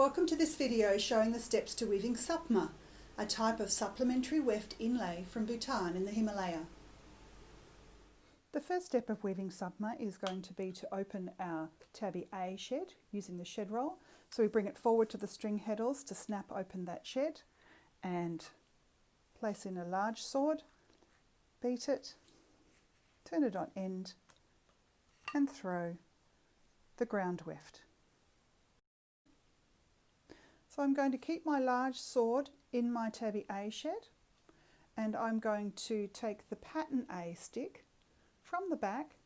Welcome to this video showing the steps to weaving Sapma, a type of supplementary weft inlay from Bhutan in the Himalaya. The first step of weaving Sapma is going to be to open our tabby A shed using the shed roll. So we bring it forward to the string heddles to snap open that shed and place in a large sword, beat it, turn it on end and throw the ground weft. So I'm going to keep my large sword in my tabby A shed, and I'm going to take the pattern A stick from the back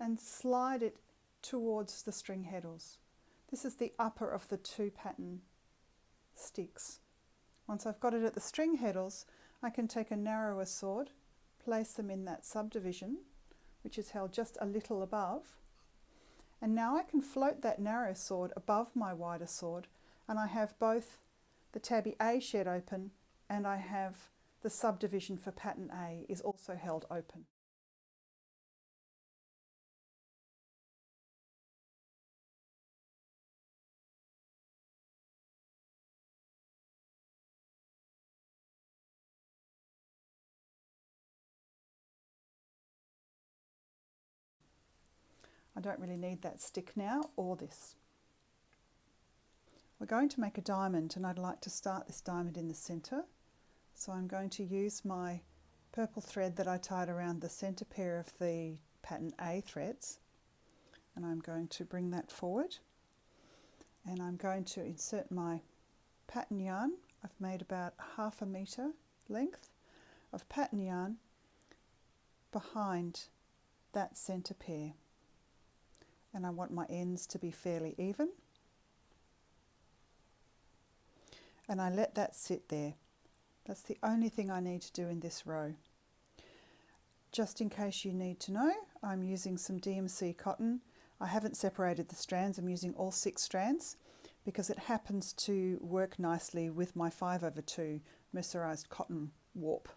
and slide it towards the string heddles. This is the upper of the two pattern sticks. Once I've got it at the string heddles, I can take a narrower sword, place them in that subdivision, which is held just a little above, and now I can float that narrow sword above my wider sword, and I have both the tabby A shed open and I have the subdivision for pattern A is also held open. I don't really need that stick now or this. We're going to make a diamond, and I'd like to start this diamond in the centre. So I'm going to use my purple thread that I tied around the centre pair of the pattern A threads, and I'm going to bring that forward, and I'm going to insert my pattern yarn. I've made about 1/2 metre length of pattern yarn behind that centre pair, and I want my ends to be fairly even. And I let that sit there. That's the only thing I need to do in this row. Just in case you need to know, I'm using some DMC cotton. I haven't separated the strands. I'm using all 6 strands because it happens to work nicely with my 5/2 mercerized cotton warp.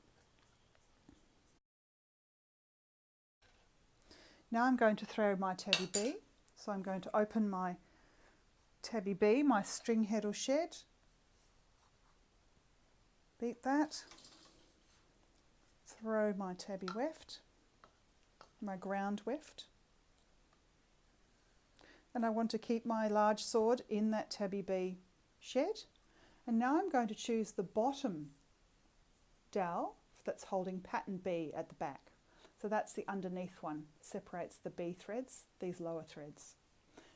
Now I'm going to throw my tabby B. So I'm going to open my tabby B, my string heddle shed, beat that, throw my tabby weft, my ground weft, and I want to keep my large sword in that tabby B shed. And now I'm going to choose the bottom dowel that's holding pattern B at the back. So that's the underneath one, separates the B threads, these lower threads.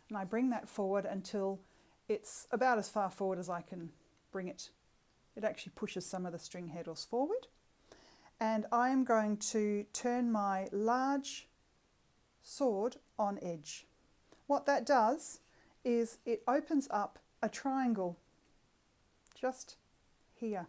And I bring that forward until it's about as far forward as I can bring it. It actually pushes some of the string heddles forward. And I am going to turn my large sword on edge. What that does is it opens up a triangle just here.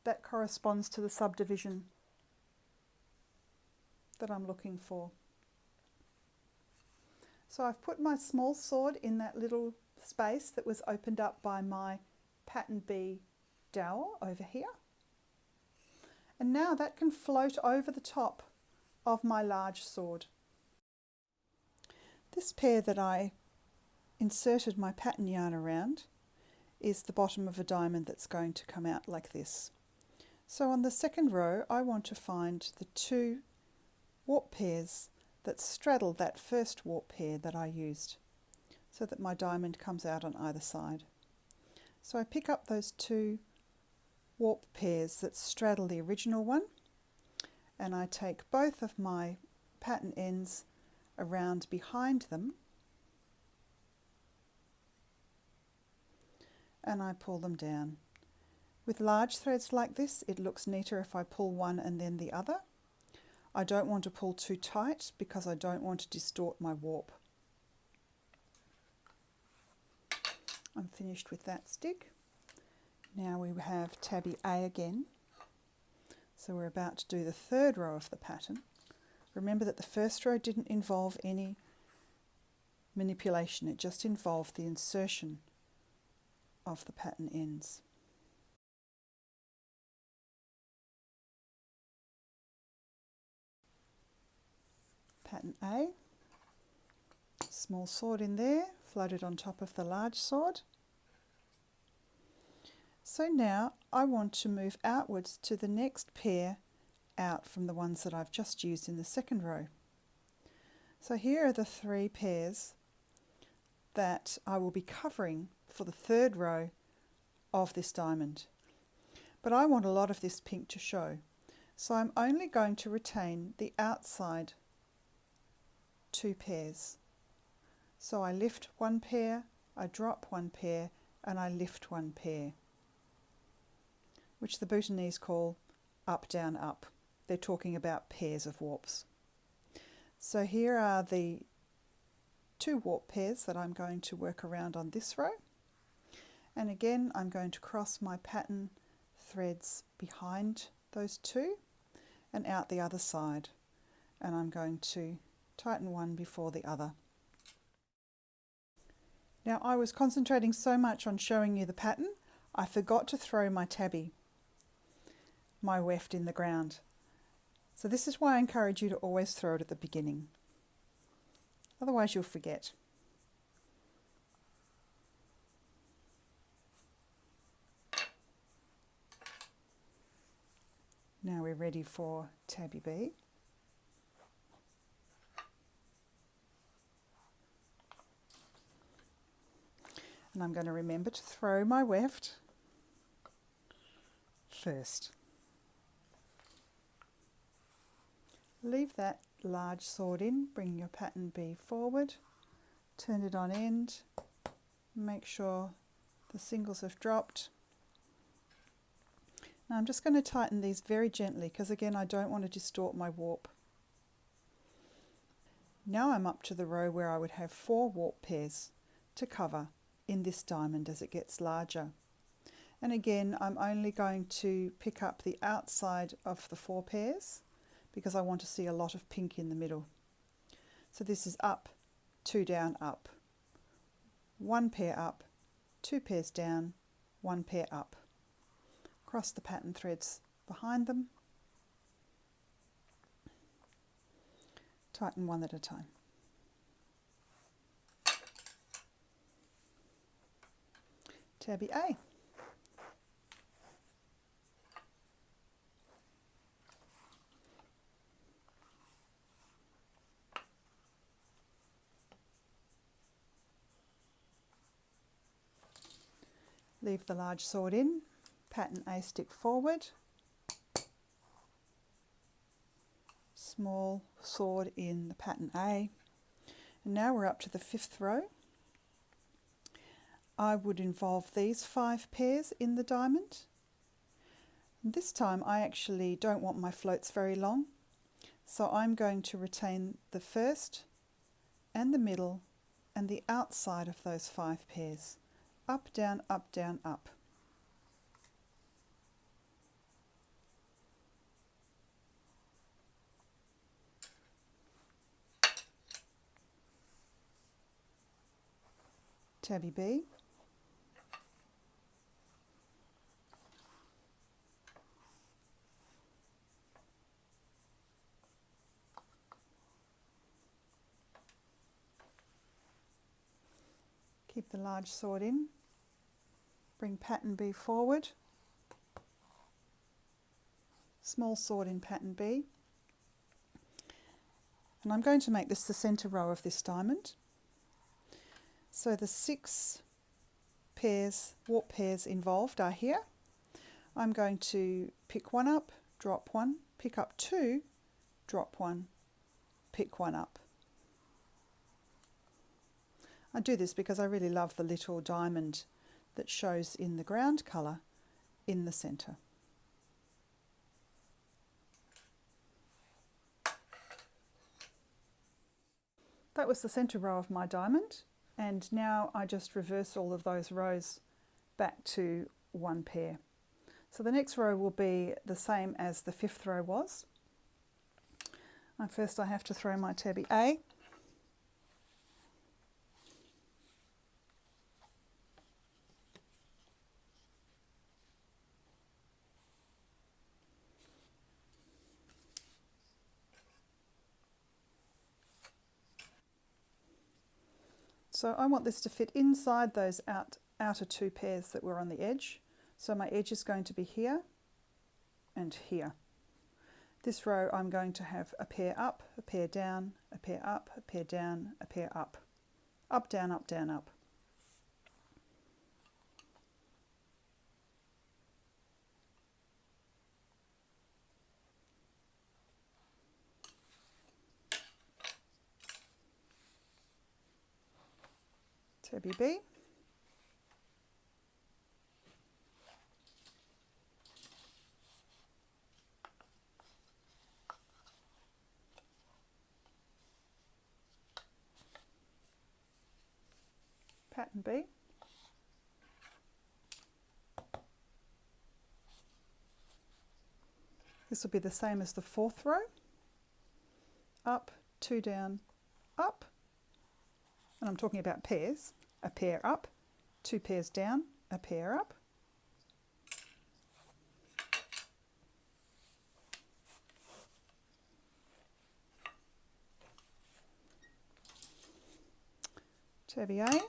That corresponds to the subdivision that I'm looking for. So I've put my small sword in that little space that was opened up by my pattern B dowel over here. And now that can float over the top of my large sword. This pair that I inserted my pattern yarn around is the bottom of a diamond that's going to come out like this. So on the second row, I want to find the 2 warp pairs that straddle that first warp pair that I used, so that my diamond comes out on either side. So I pick up those 2 warp pairs that straddle the original one, and I take both of my pattern ends around behind them, and I pull them down. With large threads like this, it looks neater if I pull one and then the other. I don't want to pull too tight because I don't want to distort my warp. I'm finished with that stick. Now we have tabby A again. So we're about to do the 3rd row of the pattern. Remember that the first row didn't involve any manipulation, it just involved the insertion of the pattern ends. pattern A, small sword in there, floated on top of the large sword. So now I want to move outwards to the next pair out from the ones that I've just used in the second row. So here are the 3 pairs that I will be covering for the third row of this diamond. But I want a lot of this pink to show, so I'm only going to retain the outside 2 pairs. So I lift 1 pair, I drop 1 pair, and I lift 1 pair, which the Bhutanese call up, down, up. They're talking about pairs of warps. So here are the 2 warp pairs that I'm going to work around on this row. And again, I'm going to cross my pattern threads behind those 2 and out the other side. And I'm going to tighten one before the other. Now, I was concentrating so much on showing you the pattern, I forgot to throw my tabby, my weft, in the ground. So this is why I encourage you to always throw it at the beginning. Otherwise you'll forget. Now we're ready for tabby B. And I'm going to remember to throw my weft first. Leave that large sword in, bring your pattern B forward, turn it on end, make sure the singles have dropped. Now I'm just going to tighten these very gently because again I don't want to distort my warp. Now I'm up to the row where I would have 4 warp pairs to cover in this diamond as it gets larger. And again I'm only going to pick up the outside of the 4 pairs because I want to see a lot of pink in the middle. So this is up, 2 down, up. 1 pair up, 2 pairs down, 1 pair up. Cross the pattern threads behind them. Tighten one at a time. Tabby A. Leave the large sword in, pattern A stick forward, small sword in the pattern A, and now we're up to the 5th row. I would involve these 5 pairs in the diamond. And this time I actually don't want my floats very long, so I'm going to retain the first and the middle and the outside of those 5 pairs. Up, down, up, down, up. Tabby B. Keep the large sword in. Bring pattern B forward. Small sword in pattern B. And I'm going to make this the centre row of this diamond. So the 6 pairs, warp pairs involved are here. I'm going to pick 1 up, drop 1, pick up 2, drop 1, pick 1 up. I do this because I really love the little diamond that shows in the ground colour in the centre. That was the centre row of my diamond, and now I just reverse all of those rows back to 1 pair. So the next row will be the same as the 5th row was. And first I have to throw my tabby A. So I want this to fit inside those outer two pairs that were on the edge. So my edge is going to be here and here. This row I'm going to have a pair up, a pair down, a pair up, a pair down, a pair up. Up, down, up, down, up. Tabby B. Pattern B. This will be the same as the fourth row. Up, two down, up. And I'm talking about pairs. A pair up, two pairs down, a pair up. Tabby A.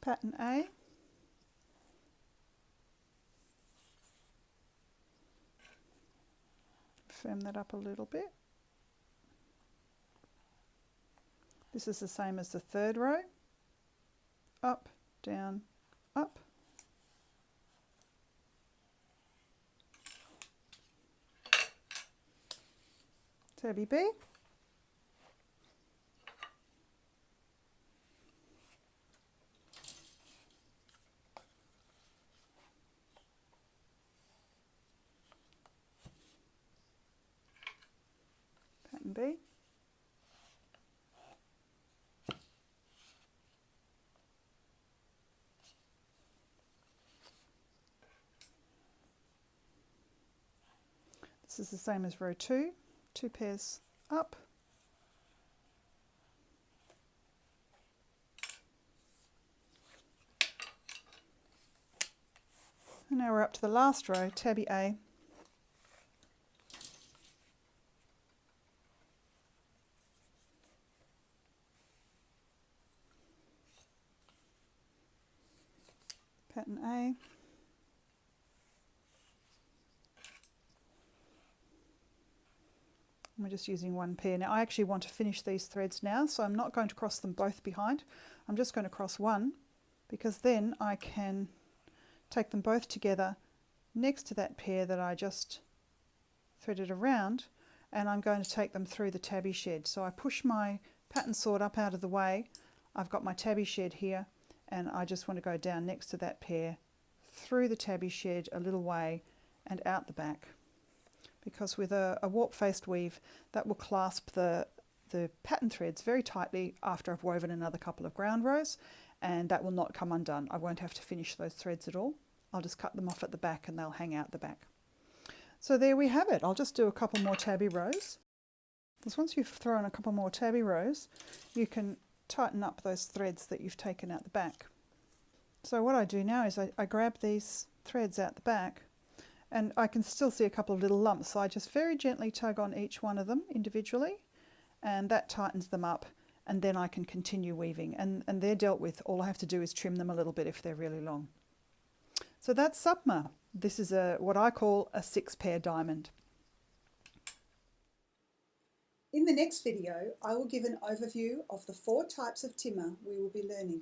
Pattern A. Firm that up a little bit. This is the same as the third row. Up, down, up. Tabby B. Pattern B. This is the same as row 2, two pairs up. And now we're up to the last row, tabby A. Pattern A. We're just using one pair. Now I actually want to finish these threads now, so I'm not going to cross them both behind. I'm just going to cross one, because then I can take them both together next to that pair that I just threaded around, and I'm going to take them through the tabby shed. So I push my pattern sword up out of the way. I've got my tabby shed here, and I just want to go down next to that pair, through the tabby shed a little way and out the back. Because with a warp-faced weave, that will clasp the pattern threads very tightly after I've woven another couple of ground rows, and that will not come undone. I won't have to finish those threads at all. I'll just cut them off at the back and they'll hang out the back. So there we have it. I'll just do a couple more tabby rows. Because once you've thrown a couple more tabby rows, you can tighten up those threads that you've taken out the back. So what I do now is I grab these threads out the back, and I can still see a couple of little lumps, so I just very gently tug on each one of them individually, and that tightens them up, and then I can continue weaving, and they're dealt with. All I have to do is trim them a little bit if they're really long. So that's Sapma. This is what I call a 6-pair diamond. In the next video, I will give an overview of the 4 types of timber we will be learning.